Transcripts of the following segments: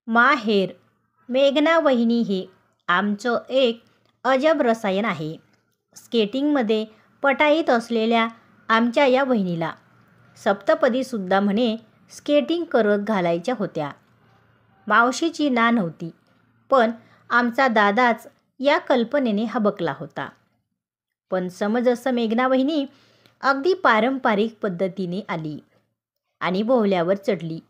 माहेर. मेघना वहिनी हे आमचं एक अजब रसायन आहे. स्केटिंगमध्ये पटाईत असलेल्या आमच्या या वहिनीला सप्तपदीसुद्धा म्हणे स्केटिंग करत घालायच्या होत्या. मावशीची ना नव्हती, पण आमचा दादाच या कल्पनेने हबकला होता. पण समजसं मेघना वहिनी अगदी पारंपरिक पद्धतीने आली आणि बोहल्यावर चढली.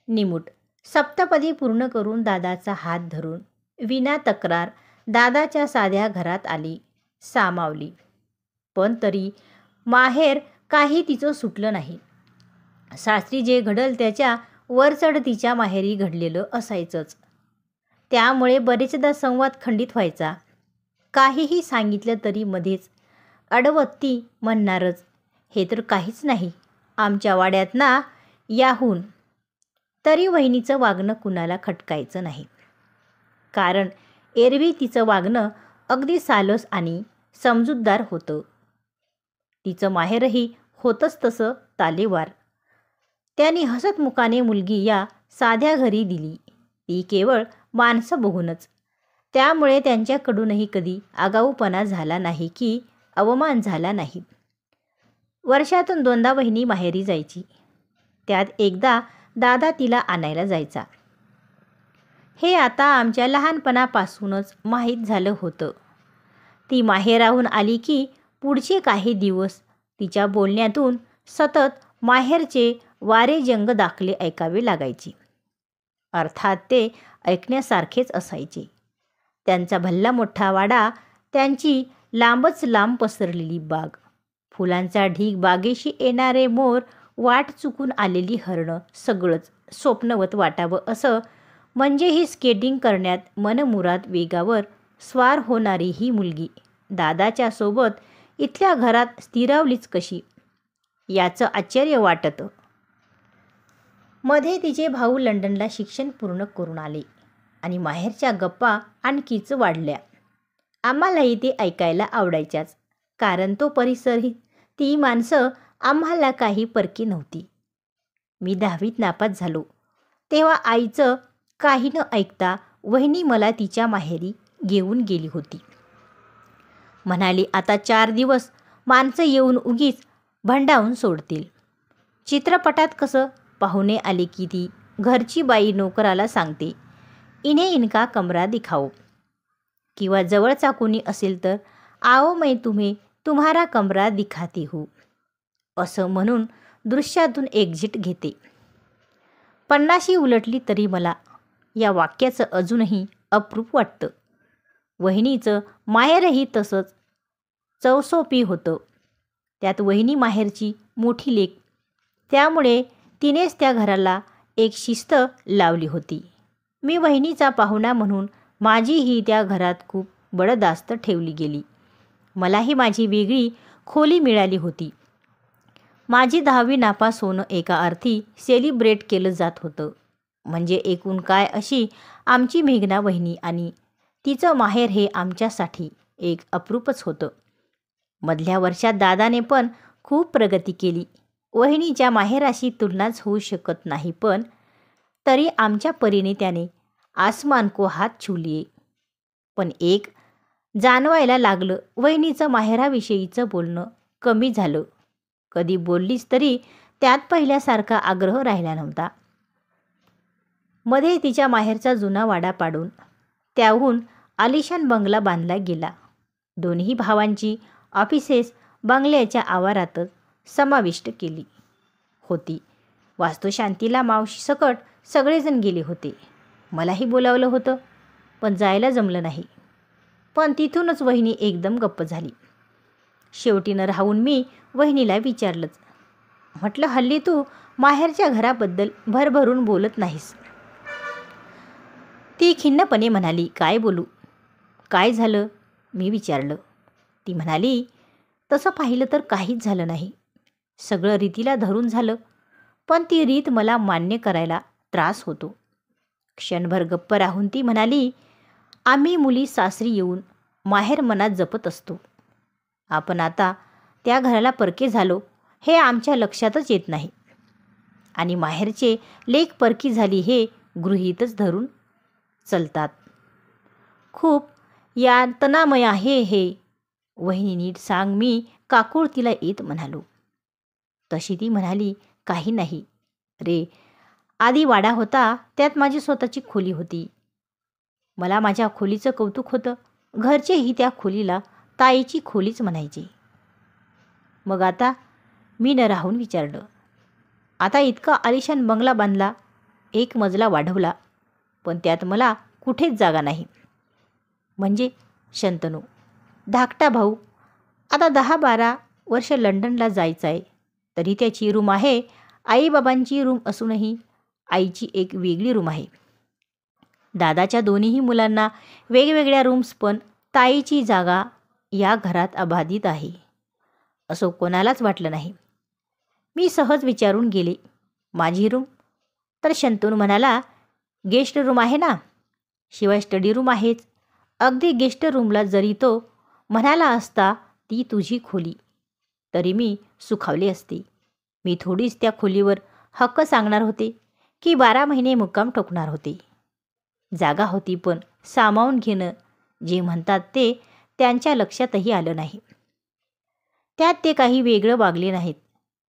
निमूट सप्तपदी पूर्ण करून दादाचा हात धरून विना तक्रार दादाच्या साध्या घरात आली, सामावली. पण तरी माहेर काही तिचं सुटलं नाही. सासरी जे घडल त्याच्या वरचढ तिच्या माहेरी घडलेलं असायचंच. त्यामुळे बरेचदा संवाद खंडित व्हायचा. काहीही सांगितलं तरी मध्येच अडवत्ती म्हणणारच, हे तर काहीच नाही आमच्या वाड्यात ना याहून. तरी वहिनीचं वागणं कुणाला खटकायचं नाही, कारण एरवी तिचं वागणं अगदी सालस आणि समजूतदार होतं. तिचं माहेरही होतंच तसं तालेवार. त्यांनी हसतमुखाने मुलगी या साध्या घरी दिली, ती केवळ माणसं बघूनच. त्यामुळे त्यांच्याकडूनही कधी आगाऊपणा झाला नाही की अवमान झाला नाही. वर्षातून 2दा वहिनी माहेरी जायची. त्यात एकदा दादा तिला आणायला जायचा. हे आता आमच्या लहानपणापासूनच माहीत झालं होतं. ती माहेराहून आली की पुढचे काही दिवस तिच्या बोलण्यातून सतत माहेरचे वारेजंग दाखले ऐकावे लागायचे. अर्थात ते ऐकण्यासारखेच असायचे. त्यांचा भल्ला मोठा वाडा, त्यांची लांबच लांब पसरलेली बाग, फुलांचा ढीग, बागेशी येणारे मोर, वाट चुकून आलेली हरणं, सगळंच स्वप्नवत वाटावं असं. म्हणजे ही स्केटिंग करण्यात मनमुराद वेगावर स्वार होणारी ही मुलगी दादाच्या सोबत इथल्या घरात स्थिरावलीच कशी, याचं आश्चर्य वाटतं. मध्ये तिचे भाऊ लंडनला शिक्षण पूर्ण करून आले आणि माहेरच्या गप्पा आणखीच वाढल्या. आम्हालाही ते ऐकायला आवडायच्याच, कारण तो परिसरही, ती माणसं आम्हाला काही परकी नव्हती. मी 10वीत नापास झालो तेव्हा आईचं काही न ऐकता वहिनी मला तिच्या माहेरी घेऊन गेली होती. म्हणाली, आता 4 दिवस माणसं येऊन उगीच भंडावून सोडतील. चित्रपटात कसं पाहुणे आले की ती घरची बाई नोकराला सांगते, इन्हें इनका कमरा दिखाओ, किंवा जवळचा कोणी असेल तर आओ मैं तुम्हें तुम्हारा कमरा दिखाती हूँ, असं म्हणून दृश्यातून एक्झिट घेते. 50शी उलटली तरी मला या वाक्याचं अजूनही अप्रूप वाटतं. वहिनीचं माहेरही तसंच चौसोपी होतं. त्यात वहिनी माहेरची मोठी लेक, त्यामुळे तिनेच त्या घराला एक शिस्त लावली होती. मी वहिनीचा पाहुणा म्हणून माझीही त्या घरात खूप बडदास्त ठेवली गेली. मलाही माझी वेगळी खोली मिळाली होती. माझी 10वी नापास होणं एका अर्थी सेलिब्रेट केलं जात होतं. म्हणजे एकूण काय, अशी आमची मेघना वहिनी आणि तिचं माहेर हे आमच्यासाठी एक अप्रूपच होतं. मधल्या वर्षात दादाने पण खूप प्रगती केली. वहिनीच्या माहेराशी तुलनाच होऊ शकत नाही, पण तरी आमच्या परीने त्याने आसमान को हात छू लिए. पण एक जाणवायला लागलं, वहिनीचं माहेराविषयीचं बोलणं कमी झालं. कधी बोललीच तरी त्यात पहिल्यासारखा आग्रह राहिला नव्हता. मध्ये तिच्या माहेरचा जुना वाडा पाडून त्याहून आलिशान बंगला बांधला गेला. दोन्ही भावांची ऑफिसेस बंगल्याच्या आवारातच समाविष्ट केली होती. वास्तुशांतीला मावशी सकट सगळेजण गेले होते. मलाही बोलावलं होतं, पण जायला जमलं नाही. पण तिथूनच वहिनी एकदम गप्प झाली. शेवटीनं राहून मी वहिनीला विचारलंच, म्हटलं, हल्ली तू माहेरच्या घराबद्दल भरभरून बोलत नाहीस. ती खिन्नपणे म्हणाली, काय बोलू, काय झालं, मी विचारलं. ती म्हणाली, तसं पाहिलं तर काहीच झालं नाही. सगळं रीतीला धरून झालं, पण ती रीत मला मान्य करायला त्रास होतो. क्षणभर गप्प राहून ती म्हणाली, आम्ही मुली सासरी येऊन माहेर मनात जपत असतो. आपण आता त्या घराला परके झालो हे आमच्या लक्षातच येत नाही. आणि माहेरचे लेक परकी झाली हे गृहीतच धरून चलतात. खूप यातनामय आहे हे. वहिनी नीट सांग, मी काकुळतीला येत म्हणालो. तशी ती म्हणाली, काही नाही रे, आधी वाडा होता, त्यात माझी स्वतःची खोली होती. मला माझ्या खोलीचं कौतुक होतं. घरचेही त्या खोलीला ताईची खोलीच म्हणायचे. मग आता? मी न राहून विचारलं. आता इतका आलिशान बंगला बांधला, 1 मजला वाढवला, पण त्यात मला कुठेच जागा नाही. म्हणजे? शंतनू, धाकटा भाऊ आता 10-12 वर्ष लंडनला जायचं आहे, तरी त्याची रूम आहे. आईबाबांची रूम असूनही आईची एक वेगळी रूम आहे. दादाच्या दोन्हीही मुलांना वेगवेगळ्या रूम्स, पण ताईची जागा या घरात अबाधित आहे असं कोणालाच वाटलं नाही. मी सहज विचारून गेले, माझी रूम? तर शंतनू म्हणाला, गेस्ट रूम आहे ना, शिवाय स्टडी रूम आहेच. अगदी गेस्ट रूमला जरी तो म्हणाला असता ती तुझी खोली, तरी मी सुखावले असते. मी थोडीच त्या खोलीवर हक्क सांगणार होते की 12 महिने मुक्काम ठोकणार होते. जागा होती, पण सामावून घेणं जे म्हणतात ते त्यांच्या लक्षातही आलं नाही. त्यात ते काही वेगळं वागले नाहीत.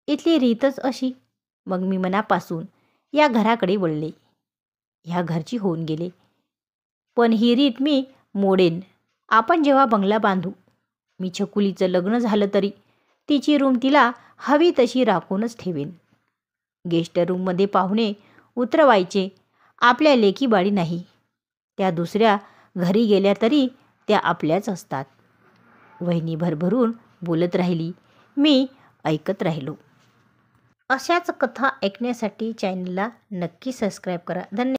इथली रीतच अशी. मग मी मनापासून या घराकडे वळले. ह्या घरची होऊन गेले. पण ही रीत मी मोडेन. आपण जेव्हा बंगला बांधू, मी छकुलीचं लग्न झालं तरी तिची रूम तिला हवी तशी राखूनच ठेवेन. गेस्ट रूममध्ये पाहुणे उतरवायचे आपल्या लेकीबाळी नाही. त्या दुसऱ्या घरी गेल्या तरी त्या आपल्याच असतात. वहिनी भरभरून बोलत राहिली. मी ऐकत राहिलो. अशाच कथा ऐकण्यासाठी चॅनलला नक्की सबस्क्राईब करा. धन्यवाद.